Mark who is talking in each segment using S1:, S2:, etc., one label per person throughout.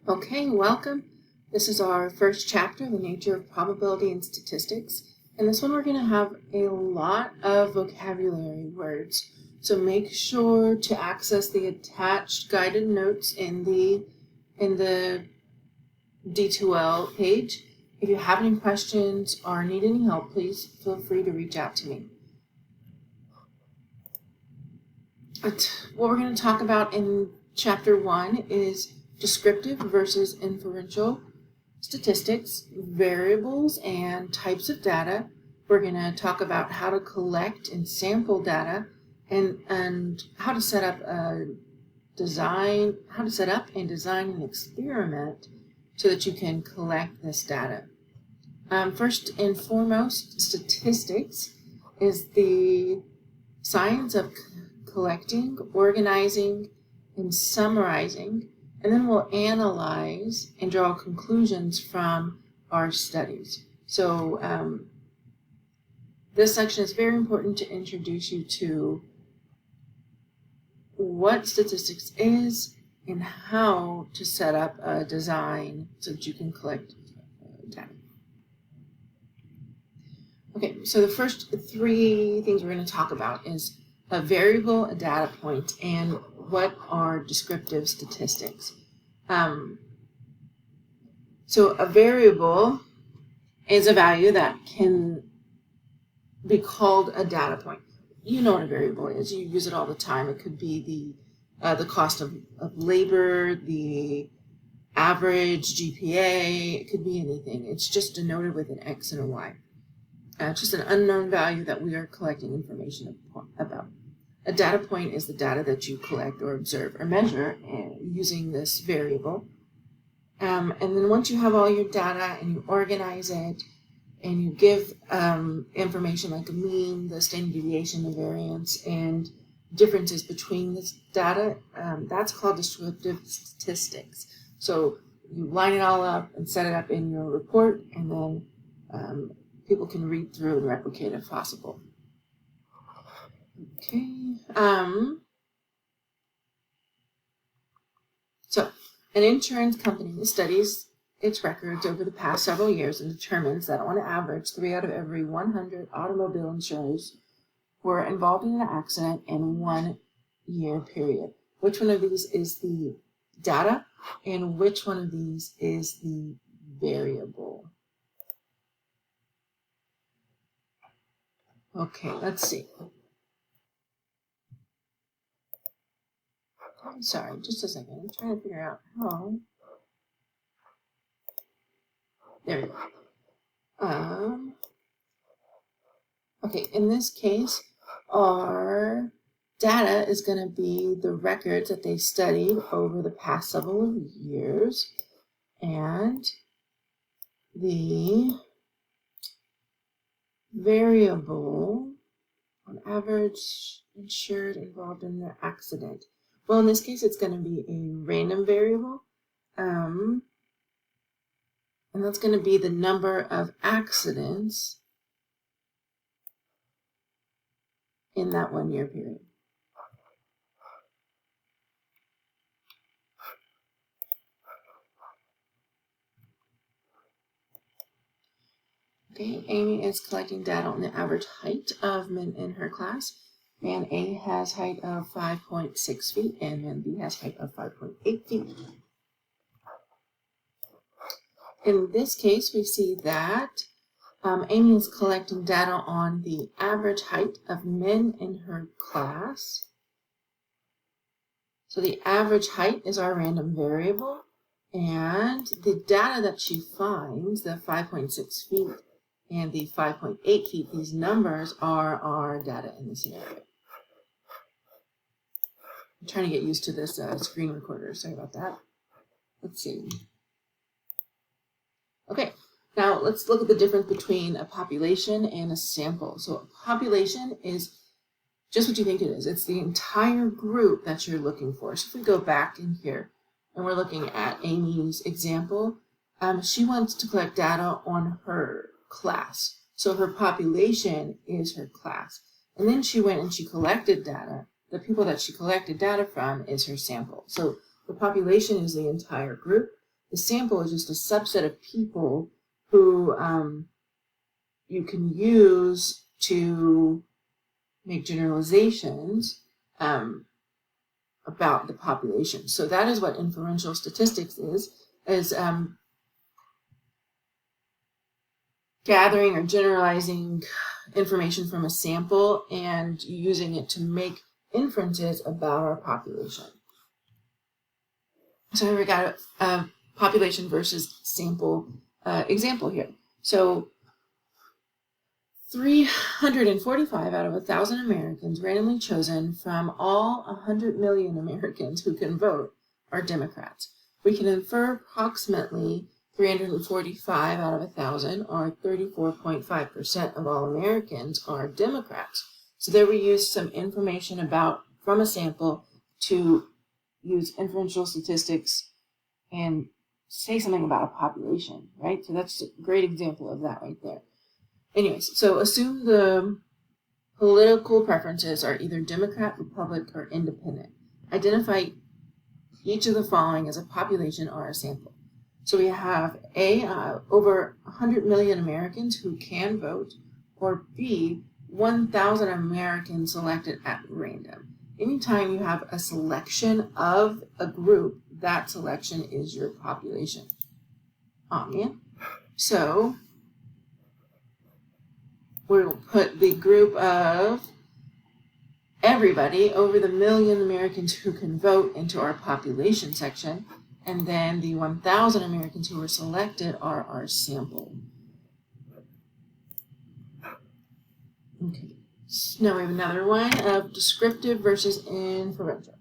S1: Okay, welcome. This is our first chapter, The Nature of Probability and Statistics. And this one we're going to have a lot of vocabulary words. So make sure to access the attached guided notes in the D2L page. If you have any questions or need any help, please feel free to reach out to me. What we're going to talk about in chapter 1 is descriptive versus inferential statistics, variables, and types of data. We're going to talk about how to collect and sample data and how to set up and design an experiment so that you can collect this data. First and foremost, statistics is the science of collecting, organizing, and summarizing, and then we'll analyze and draw conclusions from our studies. So this section is very important to introduce you to what statistics is and how to set up a design so that you can collect data. Okay, so the first three things we're going to talk about is a variable, a data point, and what are descriptive statistics. So a variable is a value that can be called a data point. You know what a variable is. You use it all the time. It could be the cost of labor, the average GPA. It could be anything. It's just denoted with an X and a Y. Just an unknown value that we are collecting information about. A data point is the data that you collect or observe or measure using this variable. And then once you have all your data and you organize it and you give information like a mean, the standard deviation, the variance, and differences between this data, that's called descriptive statistics. So you line it all up and set it up in your report, and then people can read through and replicate if possible. Okay. So an insurance company studies its records over the past several years and determines that on average 3 out of every 100 automobile insurers were involved in an accident in 1 year period. Which one of these is the data and which one of these is the variable? Okay, let's see. I'm sorry, just a second. I'm trying to figure out how. There we go. Okay, in this case, our data is going to be the records that they studied over the past several years, and the variable on average insured involved in the accident. Well, in this case, it's going to be a random variable, and that's going to be the number of accidents in that 1 year period. Okay, Amy is collecting data on the average height of men in her class. Man A has height of 5.6 feet and man B has height of 5.8 feet. In this case, we see that Amy is collecting data on the average height of men in her class. So the average height is our random variable, and the data that she finds, the 5.6 feet and the 5.8 feet, these numbers are our data in the scenario. I'm trying to get used to this screen recorder. Sorry about that. Let's see. Okay, now let's look at the difference between a population and a sample. So a population is just what you think it is. It's the entire group that you're looking for. So if we go back in here and we're looking at Amy's example, she wants to collect data on her class. So her population is her class. And then she went and she collected data. The people that she collected data from is her sample. So the population is the entire group. The sample is just a subset of people who you can use to make generalizations about the population. So that is what inferential statistics is gathering or generalizing information from a sample and using it to make inferences about our population. So here we got a population versus sample example here. So 345 out of 1,000 Americans randomly chosen from all 100 million Americans who can vote are Democrats. We can infer approximately 345 out of 1,000, or 34.5% of all Americans, are Democrats. So there we used some information from a sample to use inferential statistics and say something about a population, right? So that's a great example of that right there. Anyways, so assume the political preferences are either Democrat, Republican, or Independent. Identify each of the following as a population or a sample. So we have A, over 100 million Americans who can vote, or B, 1,000 Americans selected at random. Anytime you have a selection of a group, that selection is your population. Amen. So we'll put the group of everybody over the million Americans who can vote into our population section, and then the 1,000 Americans who were selected are our sample. Okay, so now we have another one of descriptive versus inferential.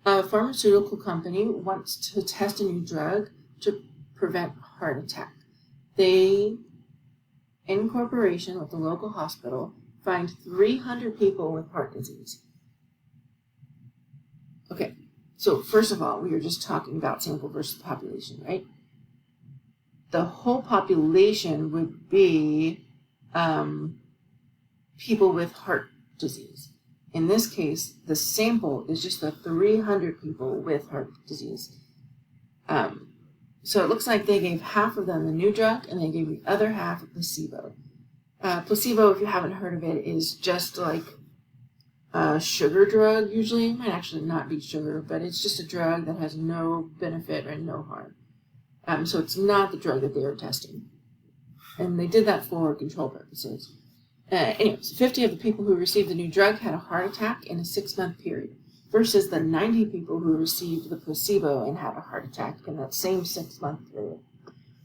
S1: A pharmaceutical company wants to test a new drug to prevent heart attack. They, in cooperation with the local hospital, find 300 people with heart disease. Okay, so first of all, we were just talking about sample versus population, right? The whole population would be people with heart disease. In this case, the sample is just the 300 people with heart disease. So it looks like they gave half of them the new drug and they gave the other half a placebo. Placebo, if you haven't heard of it, is just like a sugar drug usually. It might actually not be sugar, but it's just a drug that has no benefit and no harm. So it's not the drug that they are testing. And they did that for control purposes. Anyways, 50 of the people who received the new drug had a heart attack in a 6-month period versus the 90 people who received the placebo and had a heart attack in that same 6-month period.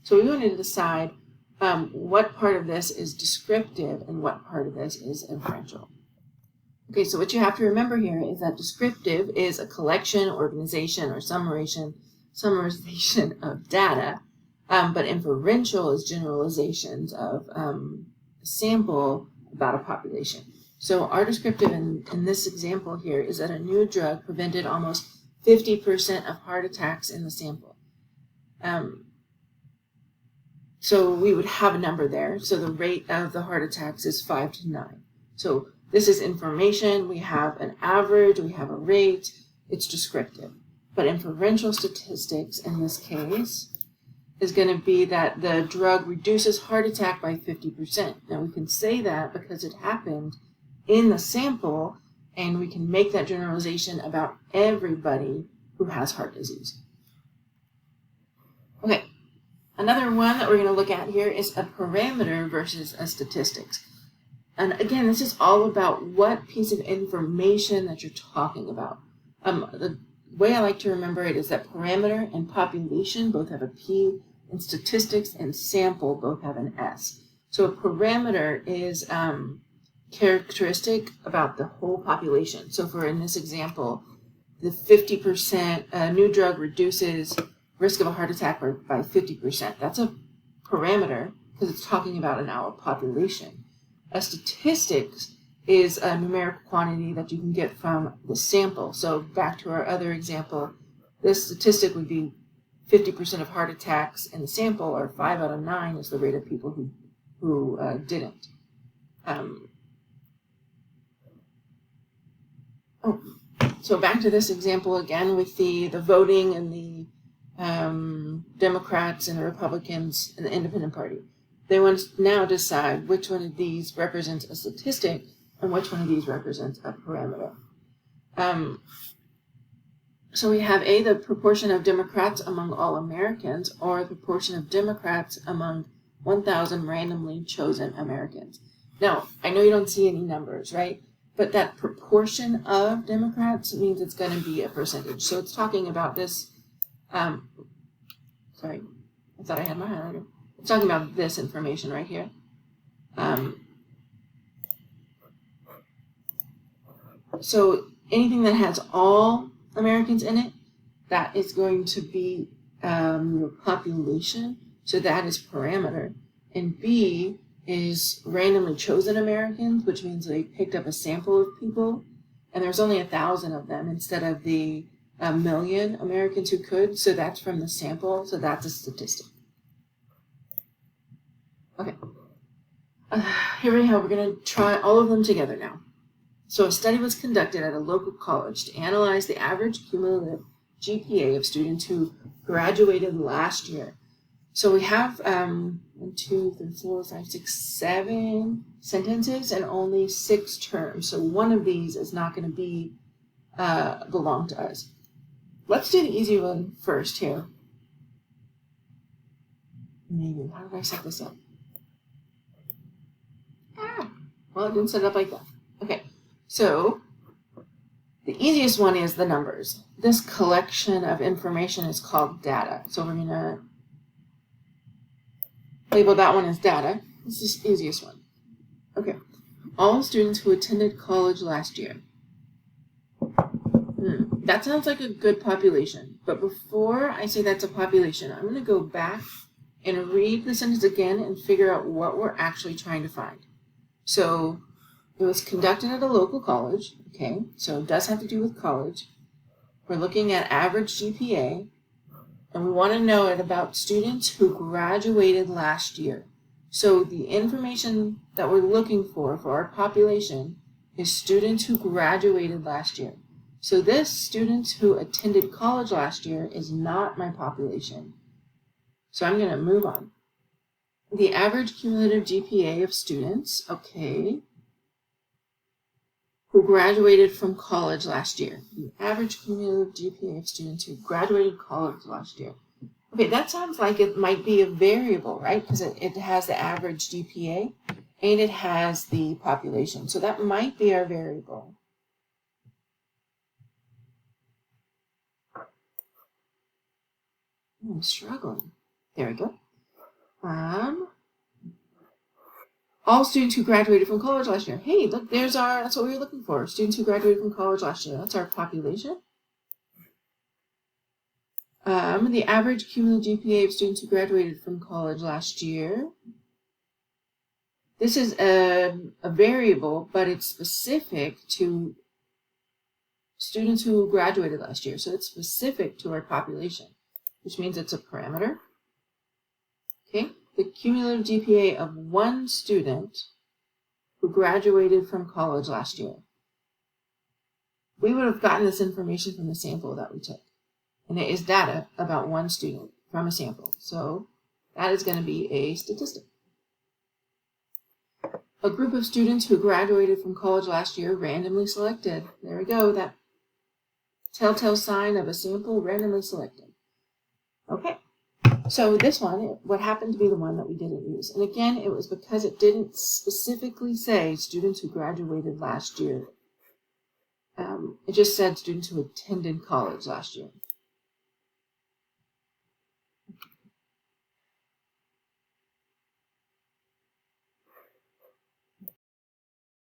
S1: So we wanted to decide what part of this is descriptive and what part of this is inferential. Okay, so what you have to remember here is that descriptive is a collection, organization, or summarization of data, but inferential is generalizations of a sample about a population. So our descriptive in this example here is that a new drug prevented almost 50% of heart attacks in the sample. So we would have a number there. So the rate of the heart attacks is 5 to 9. So this is information. We have an average. We have a rate. It's descriptive. But inferential statistics in this case is going to be that the drug reduces heart attack by 50%. Now we can say that because it happened in the sample, and we can make that generalization about everybody who has heart disease. Okay, another one that we're going to look at here is a parameter versus a statistics. And again, this is all about what piece of information that you're talking about. The way I like to remember it is that parameter and population both have a P, and statistics and sample both have an S. So a parameter is characteristic about the whole population. So for in this example, the 50% new drug reduces risk of a heart attack by 50%. That's a parameter because it's talking about an our population. A statistics is a numerical quantity that you can get from the sample. So back to our other example, this statistic would be 50% of heart attacks in the sample, or 5 out of 9 is the rate of people who didn't. So back to this example again with the voting and the Democrats and the Republicans and the Independent Party. They want to now decide which one of these represents a statistic and which one of these represents a parameter. So we have A, the proportion of Democrats among all Americans, or the proportion of Democrats among 1,000 randomly chosen Americans. Now, I know you don't see any numbers, right? But that proportion of Democrats means it's going to be a percentage. So it's talking about this, sorry, I thought I had my highlighter. It's talking about this information right here. So anything that has all Americans in it, that is going to be your population. So that is parameter. And B is randomly chosen Americans, which means they picked up a sample of people, and there's only 1,000 of them instead of the 1,000,000 Americans who could. So that's from the sample. So that's a statistic. Okay. Here we have. We're going to try all of them together now. So a study was conducted at a local college to analyze the average cumulative GPA of students who graduated last year. So we have 1, 2, 3, 4, 5, 6, 7 sentences and only 6 terms. So one of these is not going to be belong to us. Let's do the easy one first here. Maybe. How did I set this up? Well, I didn't set it up like that. Okay. So the easiest one is the numbers. This collection of information is called data. So we're going to label that one as data. This is the easiest one. Okay. All students who attended college last year. That sounds like a good population. But before I say that's a population, I'm going to go back and read the sentence again and figure out what we're actually trying to find. So it was conducted at a local college. Okay, so it does have to do with college. We're looking at average GPA, and we want to know it about students who graduated last year. So the information that we're looking for our population is students who graduated last year. So this students who attended college last year is not my population. So I'm going to move on. The average cumulative GPA of students, okay, who graduated from college last year. The average cumulative GPA of students who graduated college last year. Okay, that sounds like it might be a variable, right? Because it has the average GPA and it has the population. So that might be our variable. I'm struggling. There we go. All students who graduated from college last year. Hey, look, that's what we were looking for. Students who graduated from college last year. That's our population. The average cumulative GPA of students who graduated from college last year. This is a variable, but it's specific to students who graduated last year. So it's specific to our population, which means it's a parameter. Okay, the cumulative GPA of one student who graduated from college last year. We would have gotten this information from the sample that we took. And it is data about one student from a sample. So that is going to be a statistic. A group of students who graduated from college last year randomly selected. There we go, that telltale sign of a sample randomly selected. Okay. So this one, what happened to be the one that we didn't use. And again, it was because it didn't specifically say students who graduated last year. It just said students who attended college last year.